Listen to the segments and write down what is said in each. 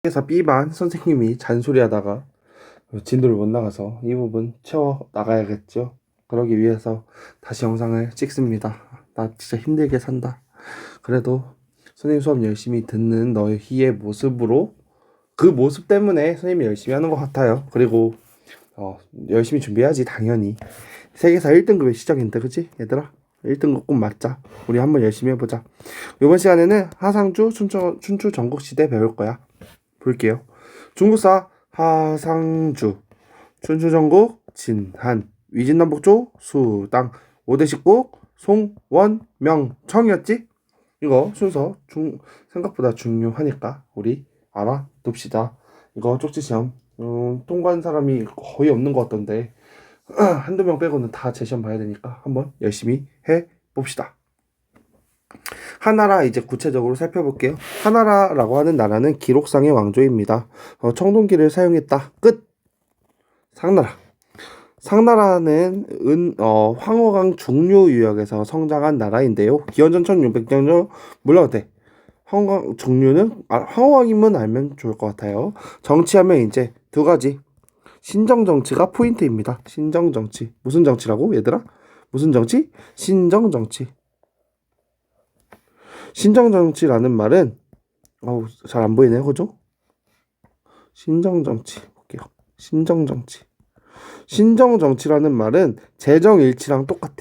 그래서 B반 선생님이 잔소리하다가 진도를 못 나가서 이 부분 채워 나가야겠죠. 그러기 위해서 다시 영상을 찍습니다. 나 진짜 힘들게 산다. 그래도 선생님 수업 열심히 듣는 너희의 모습으로, 그 모습 때문에 선생님이 열심히 하는 것 같아요. 그리고 열심히 준비해야지 당연히. 세계사 1등급의 시작인데, 그치 얘들아? 1등급 꼭 맞자. 우리 한번 열심히 해보자. 이번 시간에는 하상주 춘추 전국시대 배울 거야. 볼게요. 중국사 하상주, 춘추전국 진한, 위진남북조 수당, 5대 십국 송원 명청이었지? 이거 순서 생각보다 중요하니까 우리 알아둡시다. 이거 쪽지시험 통과한 사람이 거의 없는 것 같던데 한두 명 빼고는 다 제 시험 봐야 되니까 한번 열심히 해봅시다. 하나라 이제 구체적으로 살펴볼게요. 하나라라고 하는 나라는 기록상의 왕조입니다. 청동기를 사용했다. 끝. 상나라. 상나라는 황허강 중류 유역에서 성장한 나라인데요. 기원전 1600년 물러대. 황허강 중류는 황허강이면 알면 좋을 것 같아요. 정치하면 이제 두 가지. 신정정치가 포인트입니다. 신정정치. 무슨 정치라고 얘들아? 무슨 정치? 신정정치. 신정정치라는 말은 잘 안 보이네요, 그죠? 신정정치 볼게요. 신정정치라는 말은 재정일치랑 똑같아.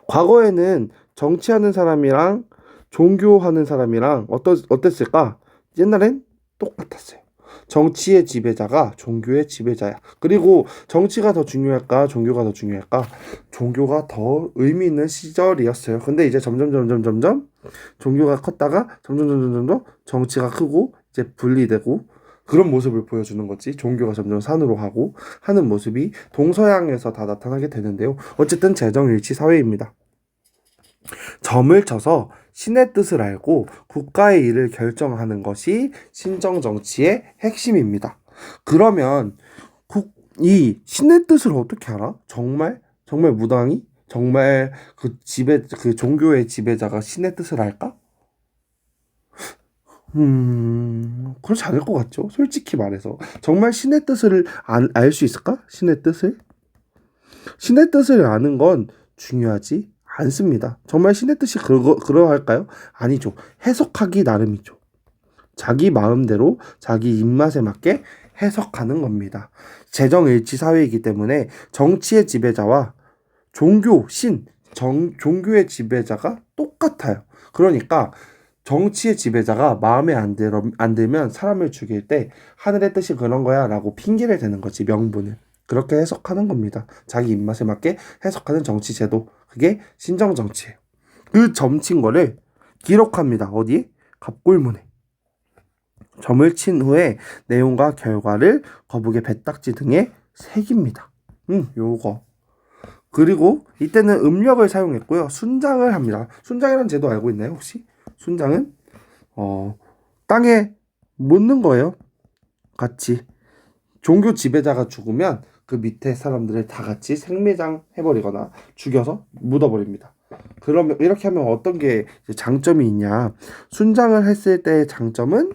과거에는 정치하는 사람이랑 종교하는 사람이랑 어땠을까? 옛날엔 똑같았어요. 정치의 지배자가 종교의 지배자야. 그리고 정치가 더 중요할까? 종교가 더 중요할까? 종교가 더 의미 있는 시절이었어요. 근데 이제 점점 종교가 컸다가 점점 정치가 크고 이제 분리되고 그런 모습을 보여주는 거지. 종교가 점점 산으로 가고 하는 모습이 동서양에서 다 나타나게 되는데요. 어쨌든 재정일치 사회입니다. 점을 쳐서 신의 뜻을 알고 국가의 일을 결정하는 것이 신정정치의 핵심입니다. 그러면 이 신의 뜻을 어떻게 알아? 정말 무당이? 정말 그 종교의 지배자가 신의 뜻을 알까? 그렇지 않을 것 같죠? 솔직히 말해서. 정말 신의 뜻을 알 수 있을까? 신의 뜻을? 신의 뜻을 아는 건 중요하지 않습니다. 정말 신의 뜻이 그러할까요? 아니죠. 해석하기 나름이죠. 자기 마음대로 자기 입맛에 맞게 해석하는 겁니다. 재정일치 사회이기 때문에 정치의 지배자와 종교의 지배자가 똑같아요. 그러니까 정치의 지배자가 마음에 안 들면 사람을 죽일 때 하늘의 뜻이 그런 거야 라고 핑계를 대는 거지, 명분을. 그렇게 해석하는 겁니다. 자기 입맛에 맞게 해석하는 정치 제도. 그게 신정정치예요. 그 점친 거를 기록합니다. 어디에? 갑골문에. 점을 친 후에 내용과 결과를 거북의 배딱지 등에 새깁니다. 요거. 그리고 이때는 음력을 사용했고요. 순장을 합니다. 순장이라는 제도 알고 있나요, 혹시? 순장은 땅에 묻는 거예요. 같이. 종교 지배자가 죽으면 그 밑에 사람들을 다 같이 생매장 해버리거나 죽여서 묻어버립니다. 그러면 이렇게 하면 어떤 게 장점이 있냐? 순장을 했을 때의 장점은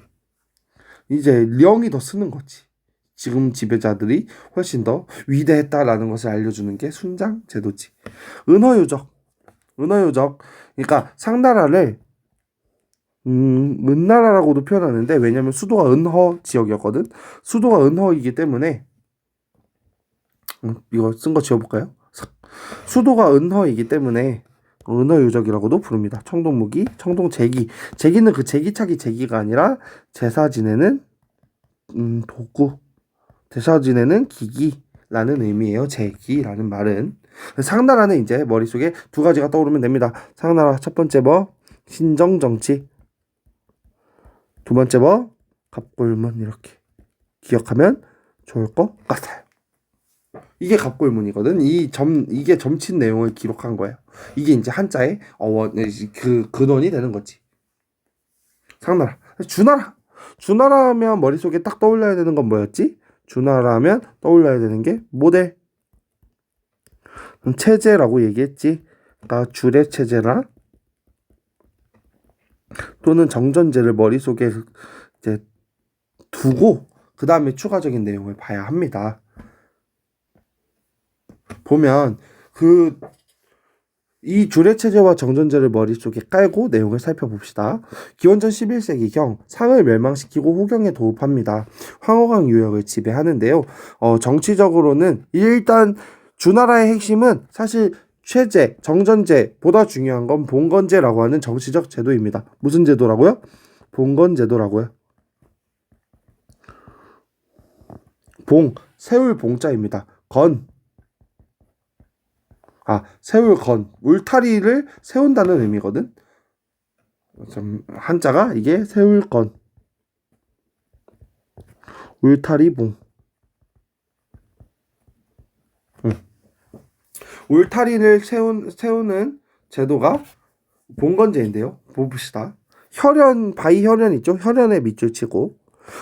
이제 령이 더 쓰는 거지. 지금 지배자들이 훨씬 더 위대했다라는 것을 알려주는 게 순장 제도지. 은허유적. 그러니까 상나라를 은나라라고도 표현하는데, 왜냐면 수도가 은허 지역이었거든. 수도가 은허이기 때문에 이거 쓴 거 지워볼까요? 수도가 은허이기 때문에 은허유적이라고도 부릅니다. 청동무기, 청동제기. 제기는 그 제기차기 제기가 아니라 제사 지내는 도구. 제사 지내는 기기라는 의미예요. 제기라는 말은. 상나라는 이제 머릿속에 두 가지가 떠오르면 됩니다. 상나라 첫 번째 신정정치, 두 번째 갑골문. 이렇게 기억하면 좋을 것 같아요. 이게 갑골문이거든. 이게 점친 내용을 기록한 거예요. 이게 이제 한자의 그 근원이 되는 거지. 상나라. 주나라 하면 머릿속에 딱 떠올려야 되는 건 뭐였지? 주나라 하면 떠올려야 되는 게 모델. 체제라고 얘기했지. 그러니까 주례 체제나 또는 정전제를 머릿속에 이제 두고 그 다음에 추가적인 내용을 봐야 합니다. 보면 이 주례체제와 정전제를 머릿속에 깔고 내용을 살펴봅시다. 기원전 11세기경 상을 멸망시키고 호경에 도읍합니다. 황허강 유역을 지배하는데요. 정치적으로는 일단 주나라의 핵심은 사실 최제, 정전제보다 중요한 건 봉건제라고 하는 정치적 제도입니다. 무슨 제도라고요? 봉건제도라고요. 세울 봉자입니다. 세울 건, 울타리를 세운다는 의미거든. 한자가 이게 세울 건, 울타리 봉. 울타리를 세우는 제도가 봉건제인데요. 봅시다. 바위혈연 있죠? 혈연에 밑줄 치고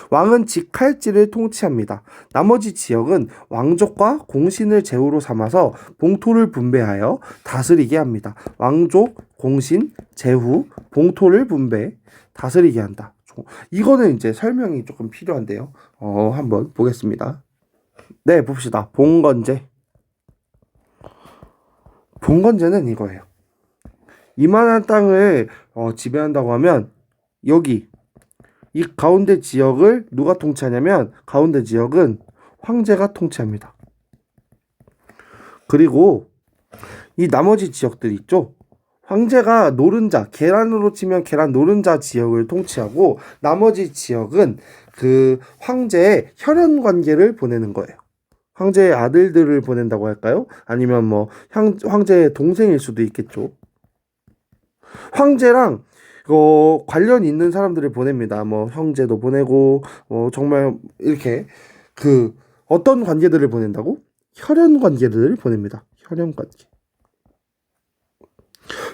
왕은 직할지를 통치합니다. 나머지 지역은 왕족과 공신을 제후로 삼아서 봉토를 분배하여 다스리게 합니다. 왕족, 공신, 제후, 봉토를 분배, 다스리게 한다. 이거는 이제 설명이 조금 필요한데요. 한번 보겠습니다. 네, 봅시다. 봉건제. 봉건제는 이거예요. 이만한 땅을 지배한다고 하면 여기 이 가운데 지역을 누가 통치하냐면 가운데 지역은 황제가 통치합니다. 그리고 이 나머지 지역들 있죠? 황제가 노른자, 계란으로 치면 계란 노른자 지역을 통치하고 나머지 지역은 그 황제의 혈연 관계를 보내는 거예요. 황제의 아들들을 보낸다고 할까요? 아니면 뭐 황제의 동생일 수도 있겠죠. 황제랑 관련 있는 사람들을 보냅니다. 뭐 형제도 보내고 정말 이렇게 어떤 관계들을 보낸다고? 혈연 관계들을 보냅니다. 혈연 관계.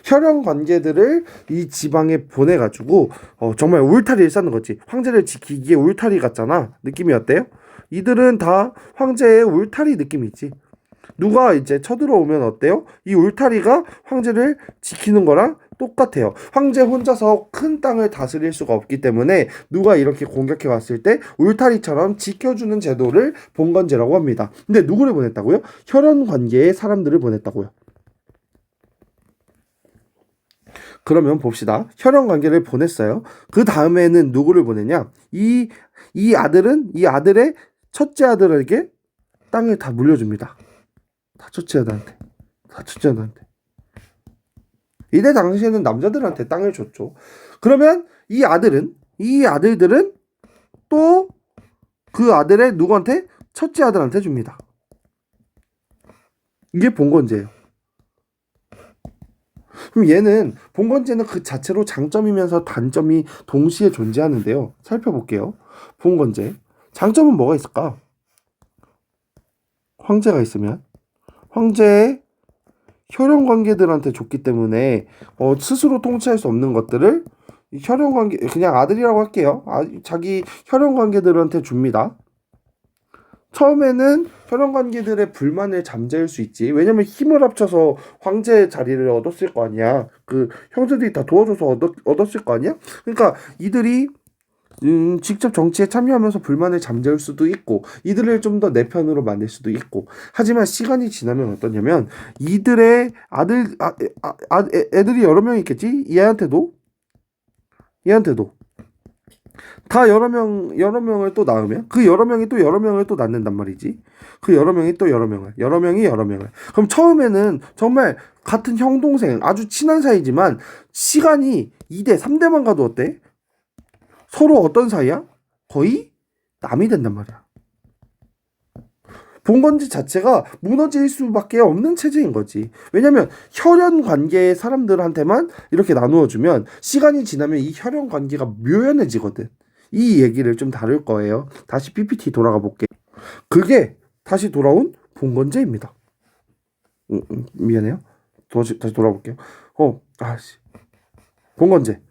혈연 관계들을 이 지방에 보내가지고 정말 울타리를 쌓는 거지. 황제를 지키기에 울타리 같잖아. 느낌이 어때요? 이들은 다 황제의 울타리 느낌이 있지. 누가 이제 쳐들어오면 어때요? 이 울타리가 황제를 지키는 거랑 똑같아요. 황제 혼자서 큰 땅을 다스릴 수가 없기 때문에 누가 이렇게 공격해 왔을 때 울타리처럼 지켜주는 제도를 봉건제라고 합니다. 근데 누구를 보냈다고요? 혈연 관계의 사람들을 보냈다고요. 그러면 봅시다. 혈연 관계를 보냈어요. 그 다음에는 누구를 보내냐? 이 아들의 첫째 아들에게 땅을 다 물려줍니다. 다 첫째 아들한테. 이때 당시에는 남자들한테 땅을 줬죠. 그러면 이 아들들은 또 그 아들의 누구한테? 첫째 아들한테 줍니다. 이게 봉건제예요. 그럼 얘는 봉건제는 그 자체로 장점이면서 단점이 동시에 존재하는데요. 살펴볼게요. 봉건제. 장점은 뭐가 있을까? 황제가 있으면 황제의 혈연 관계들한테 줬기 때문에 스스로 통치할 수 없는 것들을 혈연 관계 그냥 아들이라고 할게요. 자기 혈연 관계들한테 줍니다. 처음에는 혈연 관계들의 불만을 잠재울 수 있지. 왜냐면 힘을 합쳐서 황제 자리를 얻었을 거 아니야. 그 형제들이 다 도와줘서 얻었을 거 아니야. 그러니까 이들이 직접 정치에 참여하면서 불만을 잠재울 수도 있고 이들을 좀 더 내 편으로 만들 수도 있고. 하지만 시간이 지나면 어떠냐면 이들의 애들이 여러 명 있겠지. 얘한테도 다 여러 명을 또 낳으면 그 여러 명이 또 여러 명을 또 낳는단 말이지. 그 여러 명이 또 여러 명을. 그럼 처음에는 정말 같은 형 동생 아주 친한 사이지만 시간이 2대 3대만 가도 어때? 서로 어떤 사이야? 거의 남이 된단 말이야. 봉건제 자체가 무너질 수밖에 없는 체제인 거지. 왜냐면 혈연 관계의 사람들한테만 이렇게 나누어주면 시간이 지나면 이 혈연 관계가 묘연해지거든. 이 얘기를 좀 다룰 거예요. 다시 PPT 돌아가 볼게. 그게 다시 돌아온 봉건제입니다. 미안해요. 다시 돌아볼게요. 봉건제.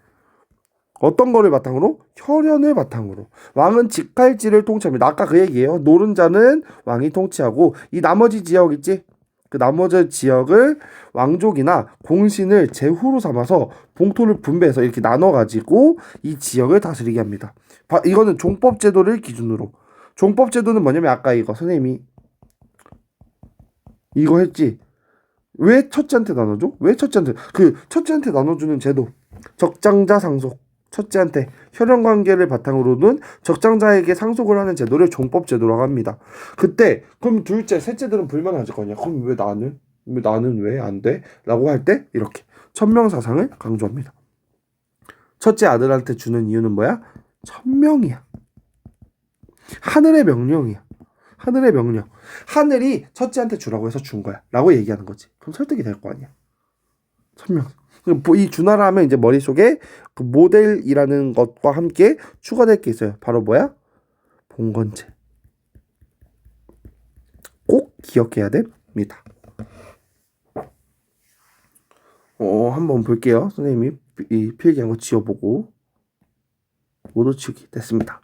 어떤 거를 바탕으로? 혈연을 바탕으로. 왕은 직할지를 통치합니다. 아까 그 얘기예요. 노른자는 왕이 통치하고 이 나머지 지역 있지? 그 나머지 지역을 왕족이나 공신을 제후로 삼아서 봉토를 분배해서 이렇게 나눠가지고 이 지역을 다스리게 합니다. 이거는 종법제도를 기준으로. 종법제도는 뭐냐면 아까 이거 선생님이 이거 했지. 왜 첫째한테 나눠줘? 왜 첫째한테? 그 첫째한테 나눠주는 제도. 적장자 상속. 첫째한테 혈연 관계를 바탕으로는 적장자에게 상속을 하는 제도를 종법 제도라고 합니다. 그때 그럼 둘째, 셋째들은 불만하실 거냐? 그럼 왜 나는 왜 안 돼? 라고 할 때 이렇게 천명사상을 강조합니다. 첫째 아들한테 주는 이유는 뭐야? 천명이야. 하늘의 명령이야. 하늘의 명령. 하늘이 첫째한테 주라고 해서 준 거야. 라고 얘기하는 거지. 그럼 설득이 될 거 아니야. 천명. 이 주나라 하면 이제 머릿속에 그 모델이라는 것과 함께 추가될 게 있어요. 바로 뭐야? 봉건제. 꼭 기억해야 됩니다. 한번 볼게요. 선생님이 이 필기한 거 지워보고 모두 치우기 됐습니다.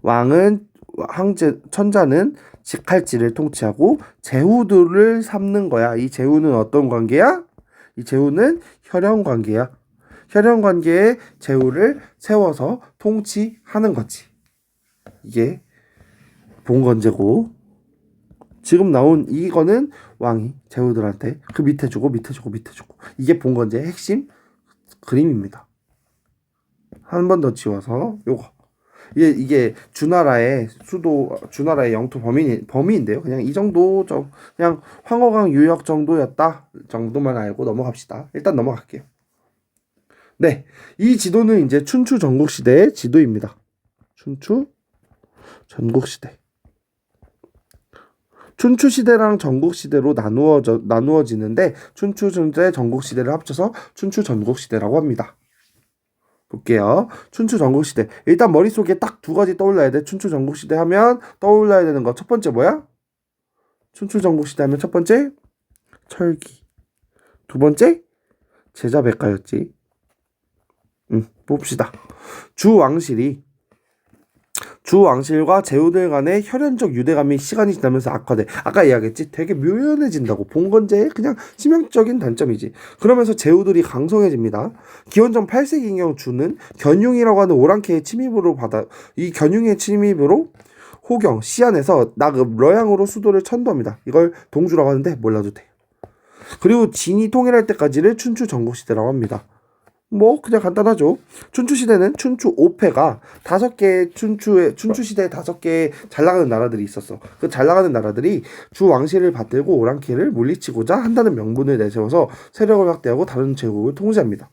왕은 천자는 직할지를 통치하고 제후들을 삼는 거야. 이 제후는 어떤 관계야? 이 제후는 혈연 관계야. 혈연 관계에 제후를 세워서 통치하는 거지. 이게 봉건제고, 지금 나온 이거는 왕이 제후들한테 그 밑에 주고 이게 봉건제의 핵심 그림입니다. 한 번 더 지워서 요거. 이게 주나라의 수도, 주나라의 영토 범위인데요. 그냥 이 정도, 그냥 황허강 유역 정도였다 정도만 알고 넘어갑시다. 일단 넘어갈게요. 네, 이 지도는 이제 춘추 전국시대의 지도입니다. 춘추 전국시대. 춘추시대랑 전국시대로 나누어지는데 춘추시대 전국시대를 합쳐서 춘추 전국시대라고 합니다. 볼게요. 춘추 전국시대. 일단 머릿속에 딱 두 가지 떠올라야 돼. 춘추 전국시대 하면 떠올라야 되는 거. 첫 번째 뭐야? 춘추 전국시대 하면 첫 번째 철기. 두 번째 제자백가였지. 봅시다. 주왕실과 제후들 간의 혈연적 유대감이 시간이 지나면서 악화돼. 아까 이야기했지? 되게 묘연해진다고. 봉건제의 그냥 치명적인 단점이지. 그러면서 제후들이 강성해집니다. 기원전 8세기경 주는 견융이라고 하는 오랑캐의 침입으로 이 견융의 침입으로 호경, 시안에서 나급, 러양으로 수도를 천도합니다. 이걸 동주라고 하는데 몰라도 돼. 그리고 진이 통일할 때까지를 춘추 전국시대라고 합니다. 그냥 간단하죠. 춘추시대는 춘추 5패가 5개 춘추시대에 5개 잘 나가는 나라들이 있었어. 그 잘 나가는 나라들이 주 왕실을 받들고 오랑캐를 물리치고자 한다는 명분을 내세워서 세력을 확대하고 다른 제국을 통제합니다.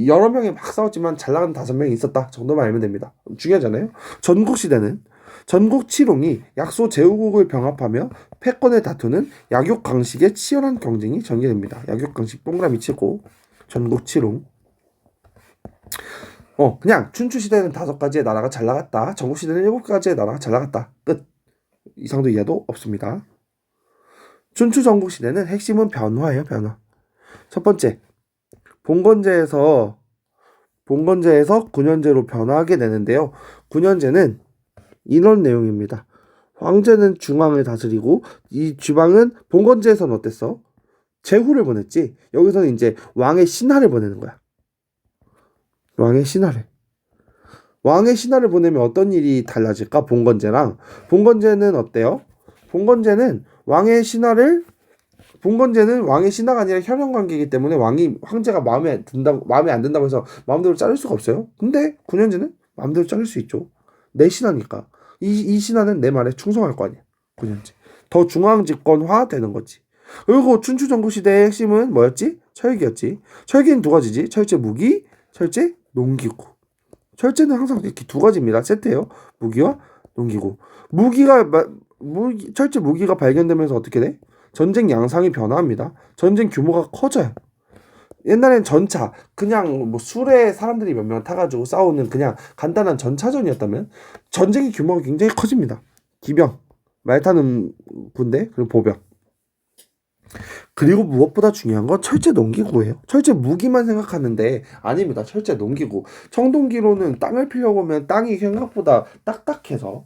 여러 명이 막 싸웠지만 잘 나가는 5명이 있었다 정도만 알면 됩니다. 중요하잖아요. 전국시대는 전국 칠홍이 약소 제후국을 병합하며 패권을 다투는 약육강식의 치열한 경쟁이 전개됩니다. 약육강식 동그라미 치고 전국 칠홍. 그냥 춘추시대는 5가지의 나라가 잘 나갔다. 전국시대는 7가지의 나라가 잘 나갔다. 끝. 이상도 이하도 없습니다. 춘추 전국시대는 핵심은 변화예요. 변화. 첫 번째, 봉건제에서 9년제로 변화하게 되는데요. 9년제는 이런 내용입니다. 황제는 중앙을 다스리고 이 주방은 봉건제에서는 어땠어? 제후를 보냈지. 여기서는 이제 왕의 신하를 보내는 거야. 왕의 신하를 보내면 어떤 일이 달라질까? 봉건제는 어때요? 봉건제는 왕의 신하가 아니라 혈연 관계이기 때문에 황제가 마음에 안 든다고 해서 마음대로 자를 수가 없어요. 근데 9년제는 마음대로 자를 수 있죠. 내 신하니까. 이 신하는 내 말에 충성할 거 아니야. 9년제. 더 중앙 집권화 되는 거지. 그리고 춘추 전국시대의 핵심은 뭐였지? 철기였지. 철기는 2가지지. 철제 무기, 철제 농기구. 철제는 항상 이렇게 2가지입니다. 세트예요. 무기와 농기구. 철제 무기가 발견되면서 어떻게 돼? 전쟁 양상이 변화합니다. 전쟁 규모가 커져요. 옛날엔 전차, 그냥 수레 사람들이 몇 명 타가지고 싸우는 그냥 간단한 전차전이었다면 전쟁의 규모가 굉장히 커집니다. 기병, 말 타는 군대, 그리고 보병. 그리고 무엇보다 중요한 건 철제 농기구예요. 철제 무기만 생각하는데 아닙니다. 철제 농기구. 청동기로는 땅을 피려고 하면 땅이 생각보다 딱딱해서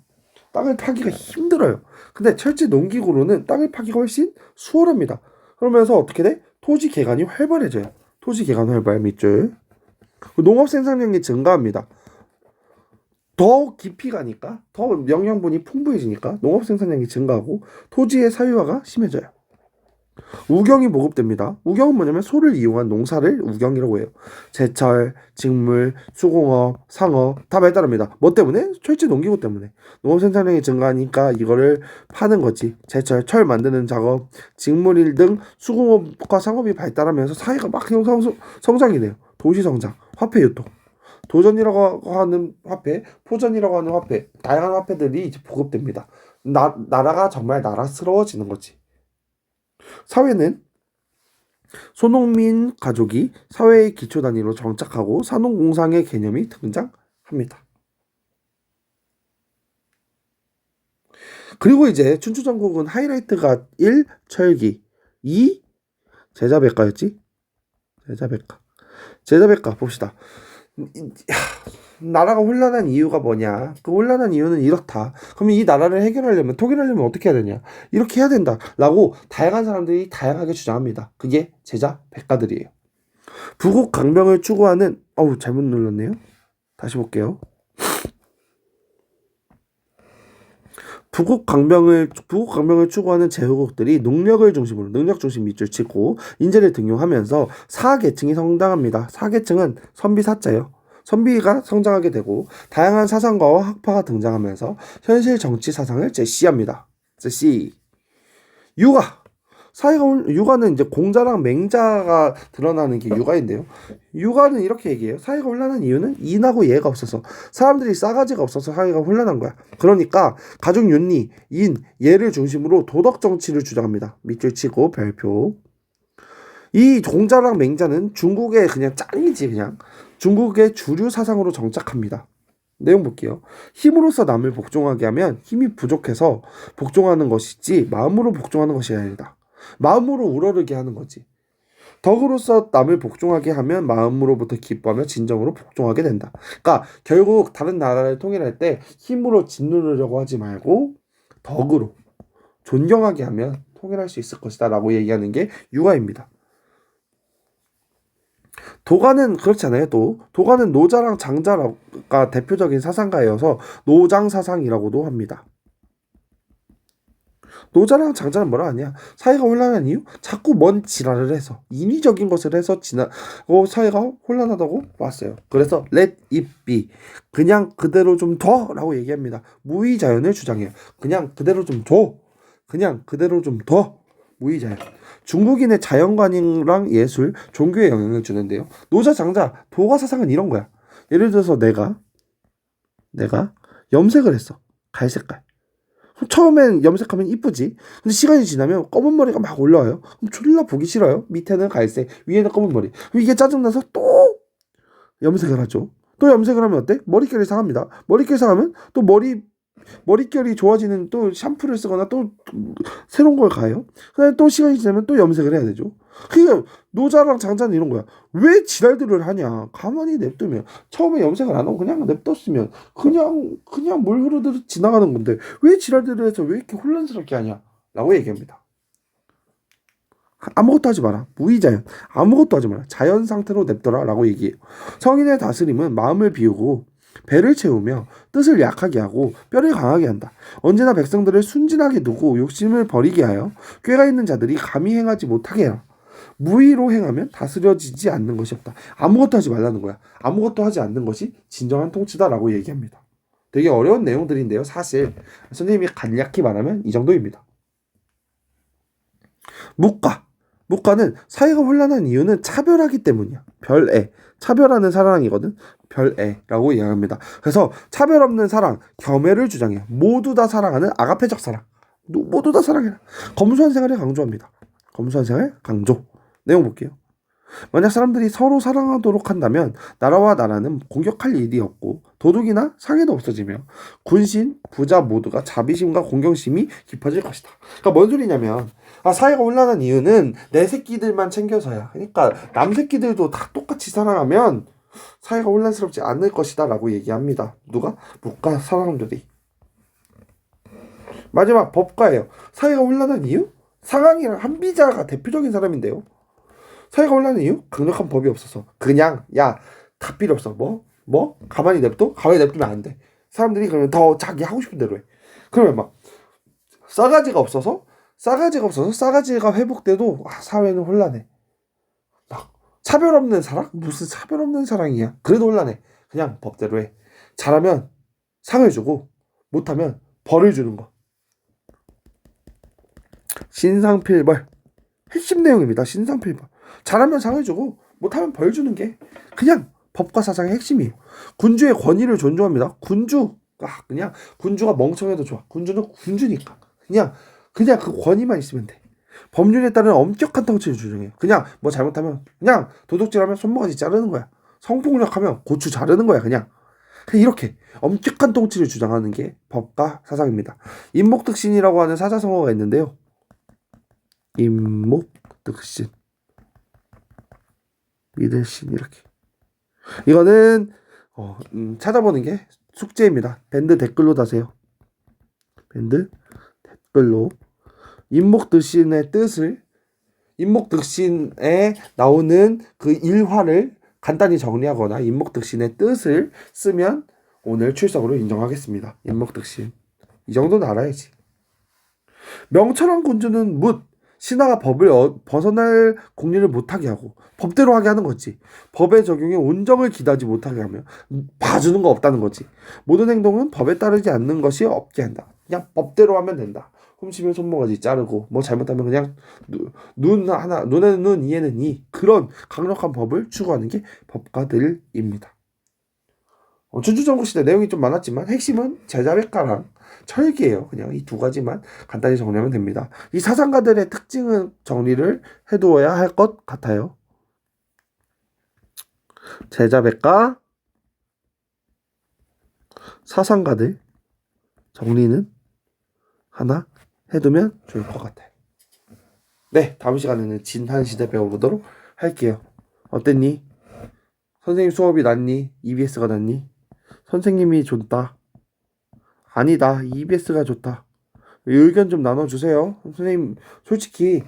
땅을 파기가 힘들어요. 근데 철제 농기구로는 땅을 파기가 훨씬 수월합니다. 그러면서 어떻게 돼? 토지 개간이 활발해져요. 토지 개간 활발 밑줄. 농업 생산량이 증가합니다. 더 깊이 가니까 더 영양분이 풍부해지니까 농업 생산량이 증가하고 토지의 사유화가 심해져요. 우경이 보급됩니다. 우경은 뭐냐면 소를 이용한 농사를 우경이라고 해요. 제철, 직물, 수공업, 상업 다 발달합니다. 뭐 때문에? 철제 농기구 때문에. 농업 생산량이 증가하니까 이거를 파는 거지. 제철, 철 만드는 작업, 직물일 등 수공업과 상업이 발달하면서 사회가 막 성장이 돼요. 도시 성장, 화폐 유통. 도전이라고 하는 화폐, 포전이라고 하는 화폐, 다양한 화폐들이 이제 보급됩니다. 나라가 정말 나라스러워지는 거지. 사회는 소농민 가족이 사회의 기초 단위로 정착하고 산업공상의 개념이 등장합니다. 그리고 이제 춘추전국은 하이라이트가 1. 철기 2. 제자백가였지? 제자백가 봅시다. 나라가 혼란한 이유가 뭐냐? 그 혼란한 이유는 이렇다. 그러면 이 나라를 해결하려면 통일하려면 어떻게 해야 되냐? 이렇게 해야 된다라고 다양한 사람들이 다양하게 주장합니다. 그게 제자 백가들이에요. 부국 강병을 추구하는 잘못 눌렀네요. 다시 볼게요. 부국 강병을 추구하는 제후국들이 능력 중심 밑줄 치고 인재를 등용하면서 사계층이 성장합니다. 사계층은 선비 사자예요. 선비가 성장하게 되고 다양한 사상가와 학파가 등장하면서 현실 정치 사상을 제시합니다. 육아는 이제 공자랑 맹자가 드러나는 게 육아인데요. 육아는 이렇게 얘기해요. 사회가 혼란한 이유는 인하고 예가 없어서, 사람들이 싸가지가 없어서 사회가 혼란한 거야. 그러니까 가족 윤리, 인, 예를 중심으로 도덕 정치를 주장합니다. 밑줄 치고 별표. 이 공자랑 맹자는 중국의 그냥 짱이지, 그냥 중국의 주류 사상으로 정착합니다. 내용 볼게요. 힘으로써 남을 복종하게 하면 힘이 부족해서 복종하는 것이지 마음으로 복종하는 것이 아니다. 마음으로 우러르게 하는 거지. 덕으로서 남을 복종하게 하면 마음으로부터 기뻐하며 진정으로 복종하게 된다. 그러니까 결국 다른 나라를 통일할 때 힘으로 짓누르려고 하지 말고 덕으로 존경하게 하면 통일할 수 있을 것이다 라고 얘기하는 게 육아입니다. 도가는 그렇지 않아요. 도가는 노자랑 장자가 대표적인 사상가여서 노장사상이라고도 합니다. 노자랑 장자는 뭐라 하냐? 사회가 혼란한 이유? 자꾸 뭔 지랄을 해서 인위적인 것을 해서 사회가 혼란하다고 봤어요. 그래서 let it be, 그냥 그대로 좀 둬라고 얘기합니다. 무위자연을 주장해요. 그냥 그대로 좀 둬, 그냥 그대로 좀 둬. 무위자연. 중국인의 자연관이랑 예술, 종교에 영향을 주는데요. 노자, 장자, 도가 사상은 이런 거야. 예를 들어서 내가 염색을 했어. 갈색깔. 처음엔 염색하면 이쁘지. 근데 시간이 지나면 검은 머리가 막 올라와요. 그럼 졸라 보기 싫어요. 밑에는 갈색, 위에는 검은 머리. 그럼 이게 짜증나서 또 염색을 하죠. 또 염색을 하면 어때? 머릿결이 상합니다. 머릿결이 상하면 또 머릿결이 좋아지는 또 샴푸를 쓰거나 또 새로운 걸 가요. 그다음에 또 시간이 지나면 또 염색을 해야 되죠. 그러니까 노자랑 장자는 이런 거야. 왜 지랄들을 하냐? 가만히 냅두면, 처음에 염색을 안 하고 그냥 냅뒀으면 그냥 물 흐르듯 지나가는 건데 왜 지랄들을 해서 왜 이렇게 혼란스럽게 하냐? 라고 얘기합니다. 아무것도 하지 마라. 무위자연. 아무것도 하지 마라. 자연 상태로 냅둬라 라고 얘기해요. 성인의 다스림은 마음을 비우고 배를 채우며 뜻을 약하게 하고 뼈를 강하게 한다. 언제나 백성들을 순진하게 두고 욕심을 버리게 하여 꾀가 있는 자들이 감히 행하지 못하게 해라. 무의로 행하면 다스려지지 않는 것이 없다. 아무것도 하지 말라는 거야. 아무것도 하지 않는 것이 진정한 통치다라고 얘기합니다. 되게 어려운 내용들인데요. 사실 선생님이 간략히 말하면 이 정도입니다. 묵가는 사회가 혼란한 이유는 차별하기 때문이야. 별애. 차별하는 사랑이거든. 별애라고 이야기합니다. 그래서 차별 없는 사랑, 겸해를 주장해요. 모두 다 사랑하는 아가페적 사랑. 모두 다 사랑해라. 검소한 생활을 강조합니다. 검소한 생활 강조. 내용 볼게요. 만약 사람들이 서로 사랑하도록 한다면 나라와 나라는 공격할 일이 없고 도둑이나 상해도 없어지며 군신, 부자 모두가 자비심과 공경심이 깊어질 것이다. 그러니까 뭔 소리냐면 사회가 혼란한 이유는 내 새끼들만 챙겨서야. 그러니까 남 새끼들도 다 똑같이 사랑하면 사회가 혼란스럽지 않을 것이다 라고 얘기합니다. 누가? 묵가 사람들이. 마지막 법과예요. 사회가 혼란한 이유? 상황이랑 한비자가 대표적인 사람인데요. 사회가 혼란한 이유? 강력한 법이 없어서. 그냥 야 다 필요 없어. 뭐? 가만히 냅둬? 가만히 냅두면 안 돼. 사람들이 그러면 더 자기 하고 싶은 대로 해. 그러면 막 싸가지가 회복돼도 사회는 혼란해. 막 차별 없는 사랑? 무슨 차별 없는 사랑이야. 그래도 혼란해. 그냥 법대로 해. 잘하면 상을 주고 못하면 벌을 주는 거. 신상필벌. 핵심 내용입니다. 신상필벌. 잘하면 상을 주고 못하면 벌 주는 게 그냥 법과 사상의 핵심이에요. 군주의 권위를 존중합니다. 군주가 멍청해도 좋아. 군주는 군주니까 그냥 그 권위만 있으면 돼. 법률에 따른 엄격한 통치를 주장해요. 그냥 뭐 잘못하면 그냥 도둑질하면 손모가지 자르는 거야. 성폭력하면 고추 자르는 거야. 그냥 이렇게 엄격한 통치를 주장하는 게 법과 사상입니다. 임목득신이라고 하는 사자성어가 있는데요. 임목득신, 믿을신 이렇게. 이거는 찾아보는 게 숙제입니다. 밴드 댓글로 다세요. 밴드 댓글로 임목득신에 나오는 그 일화를 간단히 정리하거나 임목득신의 뜻을 쓰면 오늘 출석으로 인정하겠습니다. 임목득신 이 정도는 알아야지. 명철한 군주는 묻 신하가 법을 벗어날 공리를 못하게 하고 법대로 하게 하는 거지. 법의 적용에 온정을 기다지 못하게 하며 봐주는 거 없다는 거지. 모든 행동은 법에 따르지 않는 것이 없게 한다. 그냥 법대로 하면 된다. 훔치면 손모가지 자르고 뭐 잘못하면 그냥 눈에는 눈 이에는 이 그런 강력한 법을 추구하는 게 법가들입니다. 춘추전국시대 내용이 좀 많았지만 핵심은 제자백가랑 철기예요. 그냥 이 두 가지만 간단히 정리하면 됩니다. 이 사상가들의 특징은 정리를 해두어야 할 것 같아요. 제자백가, 사상가들 정리는 하나 해두면 좋을 것 같아요. 네, 다음 시간에는 진한시대 배워보도록 할게요. 어땠니? 선생님 수업이 낫니? EBS가 낫니? 선생님이 좋다. 아니다. EBS가 좋다. 의견 좀 나눠주세요. 선생님 솔직히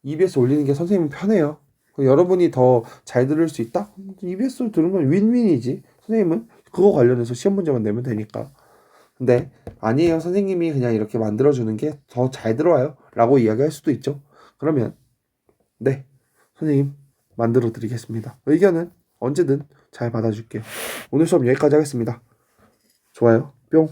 EBS 올리는 게 선생님 편해요. 여러분이 더 잘 들을 수 있다? EBS 들으면 윈윈이지. 선생님은 그거 관련해서 시험 문제만 내면 되니까. 근데 아니에요. 선생님이 그냥 이렇게 만들어주는 게 더 잘 들어와요. 라고 이야기할 수도 있죠. 그러면 네, 선생님 만들어 드리겠습니다. 의견은 언제든 잘 받아줄게요. 오늘 수업 여기까지 하겠습니다. 좋아요. 뿅.